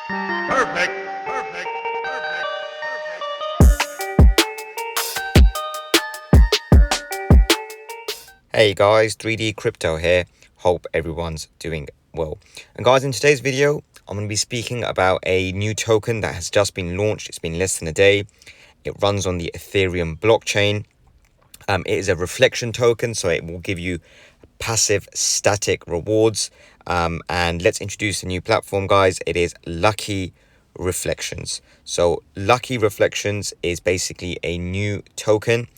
Perfect. Perfect. Perfect. Hey guys, 3D Crypto here. Hope everyone's doing well. And guys, in today's video, I'm going to be speaking about a new token that has just been launched. It's been less than a day. It runs on the Ethereum blockchain. It is a reflection token, so it will give you passive static rewards. And let's introduce a new platform, guys. It is Lucky Reflections. So Lucky Reflections is basically a new token,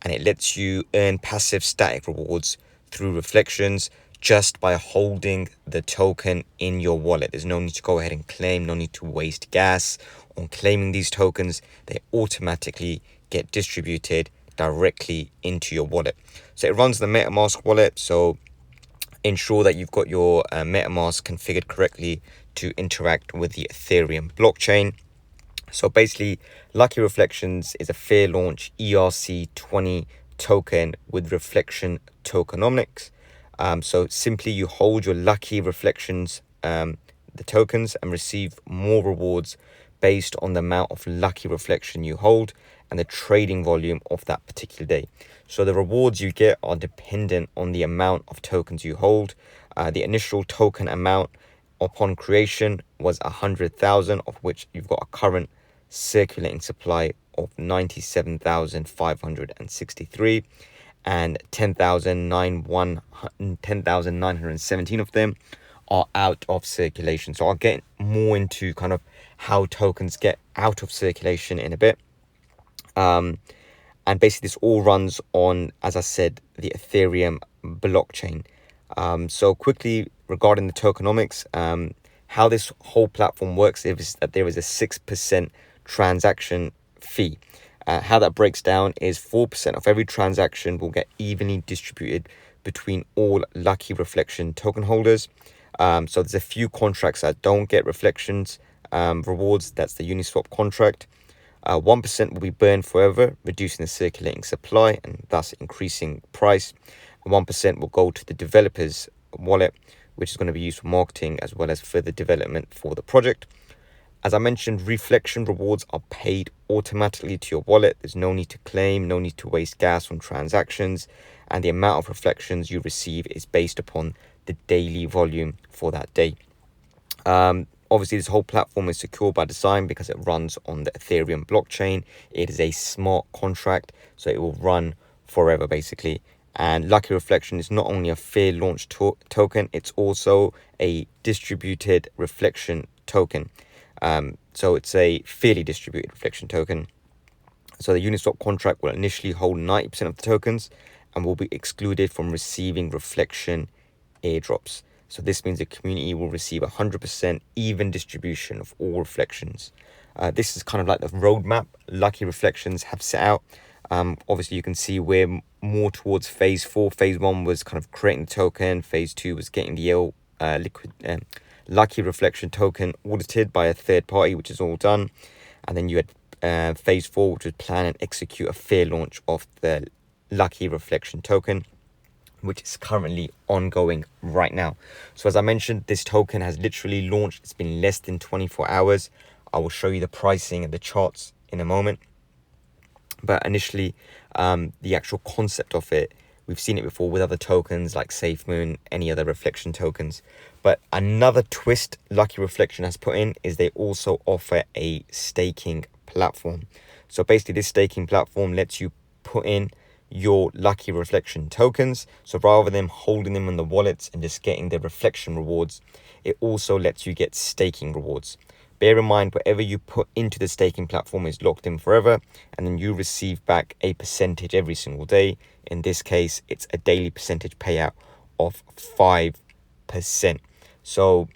and it lets you earn passive static rewards through reflections just by holding the token in your wallet. There's no need to go ahead and claim, no need to waste gas on claiming these tokens. They automatically get distributed directly into your wallet. So it runs the MetaMask wallet, so ensure that you've got your MetaMask configured correctly to interact with the Ethereum blockchain. So basically, Lucky Reflections is a fair launch ERC20 token with reflection tokenomics. So simply you hold your Lucky Reflections, the tokens, and receive more rewards based on the amount of Lucky Reflection you hold and the trading volume of that particular day. So the rewards you get are dependent on the amount of tokens you hold. The initial token amount upon creation was 100,000, of which you've got a current circulating supply of 97,563, and 10,917 of them are out of circulation. So I'll get more into kind of how tokens get out of circulation in a bit. And basically this all runs on, as I said, the Ethereum blockchain. So quickly regarding the tokenomics, how this whole platform works is that there is a 6% transaction fee. How that breaks down is 4% of every transaction will get evenly distributed between all Lucky Reflection token holders. So there's a few contracts that don't get reflections rewards. That's the Uniswap contract. 1% will be burned forever, reducing the circulating supply and thus increasing price. And 1% will go to the developer's wallet, which is going to be used for marketing as well as further development for the project. As I mentioned, reflection rewards are paid automatically to your wallet. There's no need to claim, no need to waste gas on transactions, and the amount of reflections you receive is based upon the daily volume for that day. Obviously, this whole platform is secure by design because it runs on the Ethereum blockchain. It is a smart contract, so it will run forever, basically. And Lucky Reflection is not only a fair launch token, it's also a distributed reflection token. So it's a fairly distributed reflection token. So the Uniswap contract will initially hold 90% of the tokens and will be excluded from receiving reflection airdrops. So this means the community will receive 100% even distribution of all reflections. This is kind of like the roadmap Lucky Reflections have set out. Obviously, you can see we're more towards phase 4. Phase 1 was kind of creating the token. Phase 2 was getting the Lucky Reflection token audited by a third party, which is all done. And then you had phase 4, which was plan and execute a fair launch of the Lucky Reflection token, which is currently ongoing right now. So as I mentioned, this token has literally launched. It's been less than 24 hours. I will show you the pricing and the charts in a moment. But initially, the actual concept of it, we've seen it before with other tokens like SafeMoon, any other reflection tokens. But another twist Lucky Reflection has put in is they also offer a staking platform. So basically, this staking platform lets you put in your Lucky Reflection tokens. So rather than holding them in the wallets and just getting the reflection rewards, it also lets you get staking rewards. Bear in mind, whatever you put into the staking platform is locked in forever, and then you receive back a percentage every single day. In this case, it's a daily percentage payout of 5%. So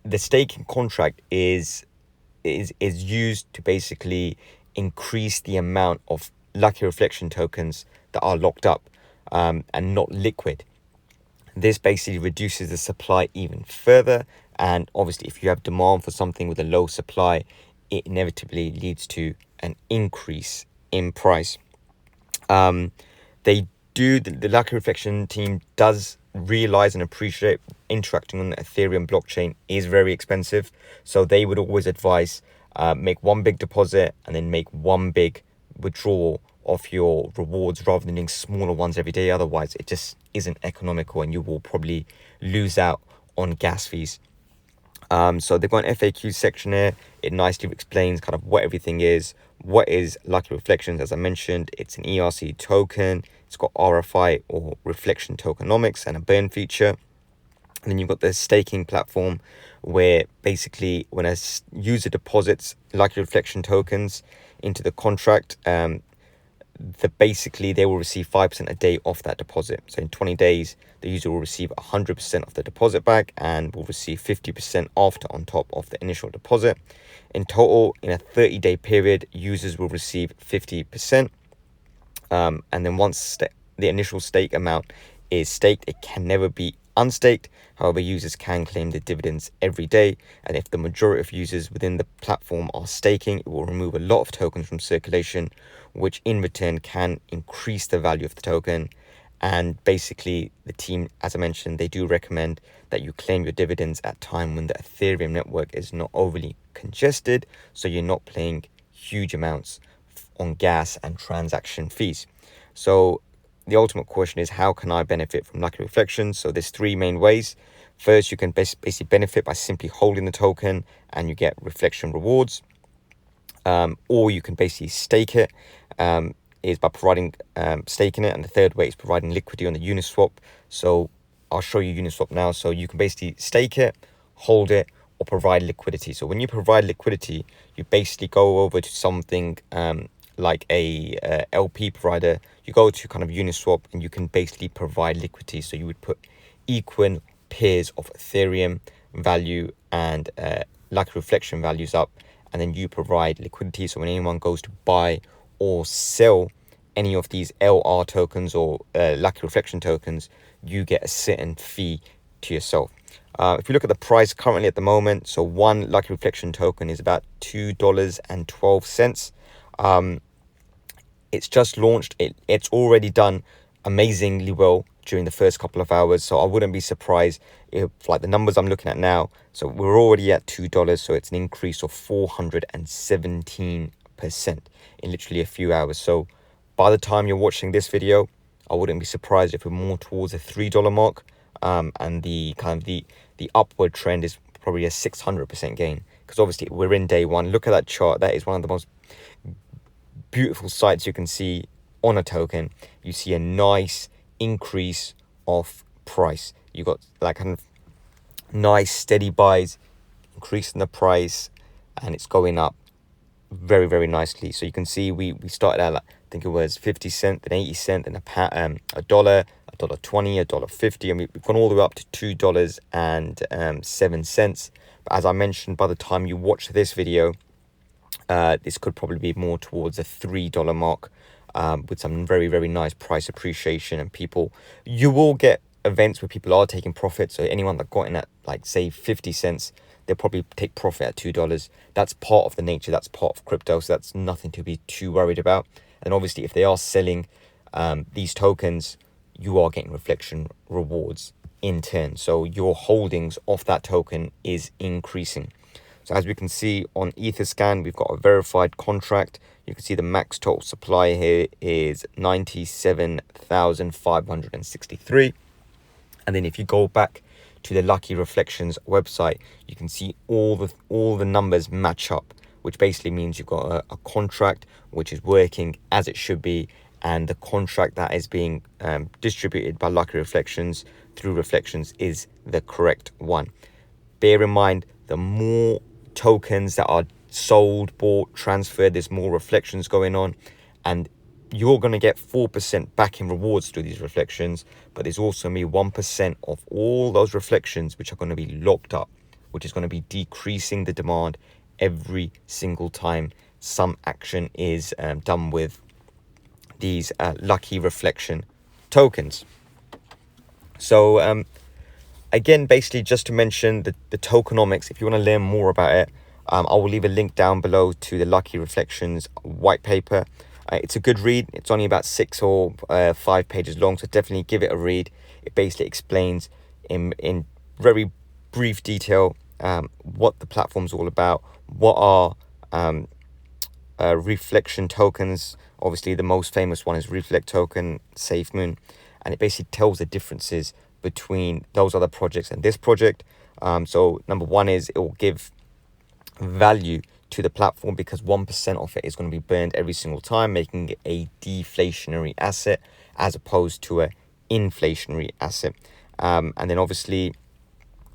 the staking contract is used to basically increase the amount of Lucky Reflection tokens that are locked up and not liquid. This basically reduces the supply even further, and obviously if you have demand for something with a low supply, it inevitably leads to an increase in price. They the Lucky Reflection team does realize and appreciate interacting on the Ethereum blockchain is very expensive. So they would always advise make one big deposit and then make one big withdrawal of your rewards rather than doing smaller ones every day. Otherwise, it just isn't economical and you will probably lose out on gas fees. So they've got an FAQ section here. It nicely explains kind of what everything is. What is Lucky Reflections? As I mentioned, it's an ERC token. It's got RFI or Reflection Tokenomics and a burn feature. And then you've got the staking platform where basically when a user deposits Lucky Reflection tokens into the contract, basically they will receive 5% a day off that deposit. So in 20 days, the user will receive 100% of the deposit back and will receive 50% after on top of the initial deposit. In total, in a 30-day period, users will receive 50%. And then once the initial stake amount is staked, it can never be unstaked. However, users can claim the dividends every day. And if the majority of users within the platform are staking, it will remove a lot of tokens from circulation, which in return can increase the value of the token. And basically, the team, as I mentioned, they do recommend that you claim your dividends at time when the Ethereum network is not overly congested, so you're not paying huge amounts on gas and transaction fees. So the ultimate question is, how can I benefit from Lucky Reflections? So there's three main ways. First, you can basically benefit by simply holding the token and you get reflection rewards. Or you can basically stake it, is by providing staking it. And the third way is providing liquidity on the Uniswap. So I'll show you Uniswap now. So you can basically stake it, hold it, or provide liquidity. So when you provide liquidity, you basically go over to something like a LP provider. You go to kind of Uniswap and you can basically provide liquidity. So you would put equal pairs of Ethereum value and Lucky Reflection values up, and then you provide liquidity. So when anyone goes to buy or sell any of these LR tokens or Lucky Reflection tokens, you get a certain fee to yourself. If you look at the price currently at the moment, so one Lucky Reflection token is about $2.12. It's just launched. It's already done amazingly well during the first couple of hours. So I wouldn't be surprised if, like the numbers I'm looking at now, so we're already at $2. So it's an increase of 417% in literally a few hours. So by the time you're watching this video, I wouldn't be surprised if we're more towards the $3 mark. And the kind of the upward trend is probably a 600% gain, because obviously we're in day one. Look at that chart. That is one of the most beautiful sights you can see on a token. You see a nice increase of price. You got like kind of nice steady buys, increasing the price, and it's going up very, very nicely. So you can see we started at, like, I think it was 50 cents, then 80 cents, then a dollar, $1.20, $1.50, and we've gone all the way up to $2.07. But as I mentioned, by the time you watch this video, this could probably be more towards a $3 mark, with some very, very nice price appreciation. And you will get events where people are taking profit. So anyone that got in at, like, say 50 cents, they'll probably take profit at $2. That's part of the nature, that's part of crypto, so that's nothing to be too worried about. And obviously, if they are selling these tokens, you are getting reflection rewards in turn. So your holdings of that token is increasing. So as we can see on Etherscan, we've got a verified contract. You can see the max total supply here is 97,563. And then if you go back to the Lucky Reflections website, you can see all the numbers match up, which basically means you've got a contract which is working as it should be, and the contract that is being distributed by Lucky Reflections through Reflections is the correct one. Bear in mind, the more tokens that are sold, bought, transferred, there's more reflections going on, and you're going to get 4% back in rewards through these reflections, but there's also me 1% of all those reflections which are going to be locked up, which is going to be decreasing the demand every single time some action is done with these Lucky Reflection tokens. So again, basically just to mention the tokenomics, if you want to learn more about it, I will leave a link down below to the Lucky Reflections white paper. It's a good read. It's only about 6 or 5 pages long, so definitely give it a read. It basically explains in very brief detail what the platform's all about, what are reflection tokens. Obviously, the most famous one is Reflect Token, SafeMoon, and it basically tells the differences between those other projects and this project. So number one is it will give value to the platform because 1% of it is going to be burned every single time, making it a deflationary asset as opposed to a inflationary asset. And then obviously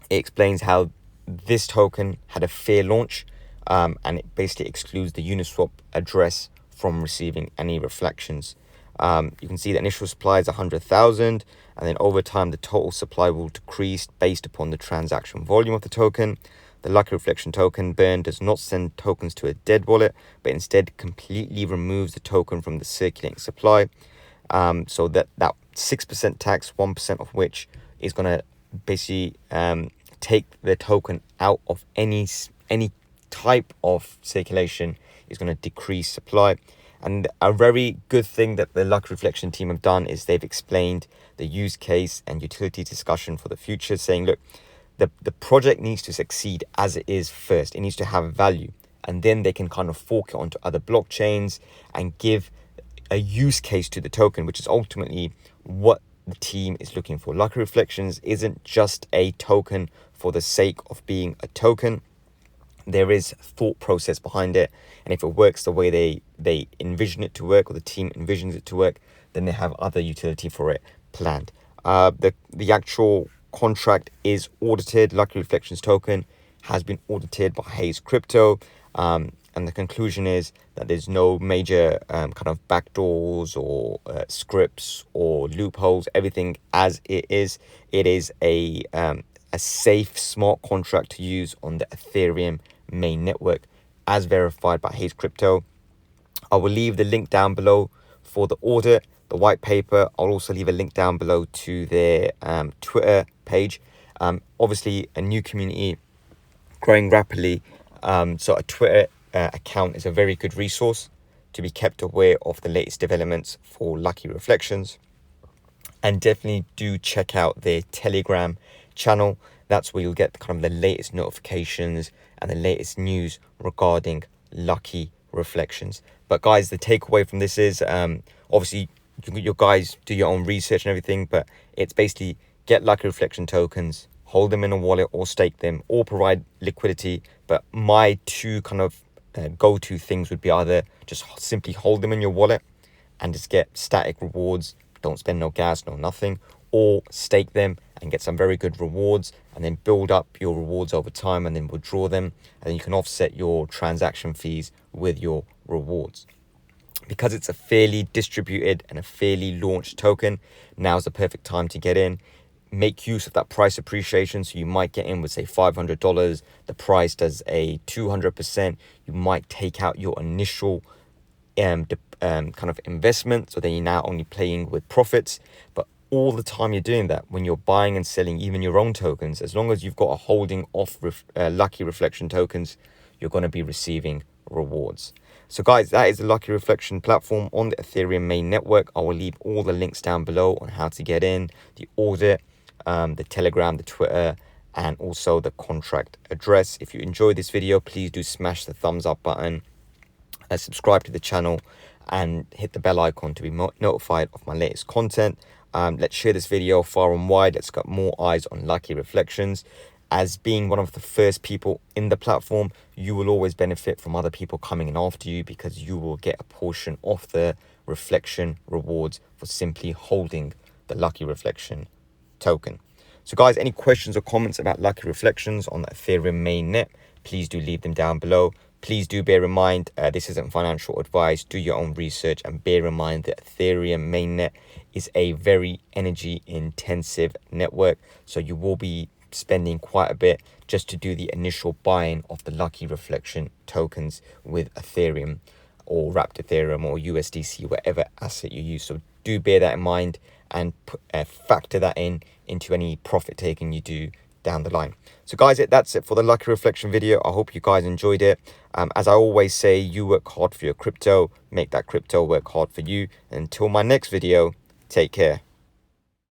it explains how this token had a fair launch, and it basically excludes the Uniswap address from receiving any reflections. You can see the initial supply is 100,000, and then over time the total supply will decrease based upon the transaction volume of the token. The Lucky Reflection token burn does not send tokens to a dead wallet, but instead completely removes the token from the circulating supply. So that 6% tax, 1% of which is going to basically take the token out of any type of circulation, is going to decrease supply. And a very good thing that the Lucky Reflection team have done is they've explained the use case and utility discussion for the future, saying, look, the project needs to succeed as it is first. It needs to have value, and then they can kind of fork it onto other blockchains and give a use case to the token, which is ultimately what the team is looking for. Lucky Reflections isn't just a token for the sake of being a token. There is thought process behind it, and if it works the way they envision it to work, or the team envisions it to work, then they have other utility for it planned. The actual contract is audited. Lucky Reflections token has been audited by Hayes Crypto, and the conclusion is that there's no major kind of backdoors or scripts or loopholes. Everything as it is. It is a safe, smart contract to use on the Ethereum main network, as verified by Hayes Crypto. I will leave the link down below for the audit, the white paper. I'll also leave a link down below to their Twitter page. Obviously, a new community growing rapidly, so a Twitter account is a very good resource to be kept aware of the latest developments for Lucky Reflections. And definitely do check out their Telegram channel. That's where you'll get kind of the latest notifications and the latest news regarding Lucky Reflections. But guys, the takeaway from this is obviously you guys do your own research and everything, but it's basically get Lucky Reflection tokens, hold them in a wallet or stake them, or provide liquidity. But my two kind of go-to things would be either just simply hold them in your wallet and just get static rewards, don't spend no gas, no nothing, or stake them and get some very good rewards, and then build up your rewards over time and then withdraw them, and then you can offset your transaction fees with your rewards. Because it's a fairly distributed and a fairly launched token, now's the perfect time to get in. Make use of that price appreciation. So you might get in with, say, $500. The price does a 200%. You might take out your initial kind of investment, so then you're now only playing with profits. But all the time you're doing that, when you're buying and selling even your own tokens, as long as you've got a holding of Lucky Reflection tokens, you're going to be receiving rewards. So guys, that is the Lucky Reflection platform on the Ethereum main network. I will leave all the links down below on how to get in, the audit, the Telegram, the Twitter, and also the contract address. If you enjoyed this video, please do smash the thumbs up button, subscribe to the channel, and hit the bell icon to be notified of my latest content. Let's share this video far and wide. Let's get more eyes on Lucky Reflections. As being one of the first people in the platform, you will always benefit from other people coming in after you, because you will get a portion of the reflection rewards for simply holding the Lucky Reflection token. So guys, any questions or comments about Lucky Reflections on the Ethereum mainnet, please do leave them down below. Please do bear in mind, this isn't financial advice. Do your own research, and bear in mind that Ethereum mainnet is a very energy intensive network. So you will be spending quite a bit just to do the initial buying of the Lucky Reflection tokens with Ethereum or wrapped Ethereum or USDC, whatever asset you use. So do bear that in mind and factor that into any profit taking you do down the line. So guys, that's it for the lucky reflection video. I hope you guys enjoyed it. As I always say, you work hard for your crypto, make that crypto work hard for you. Until my next video, take care.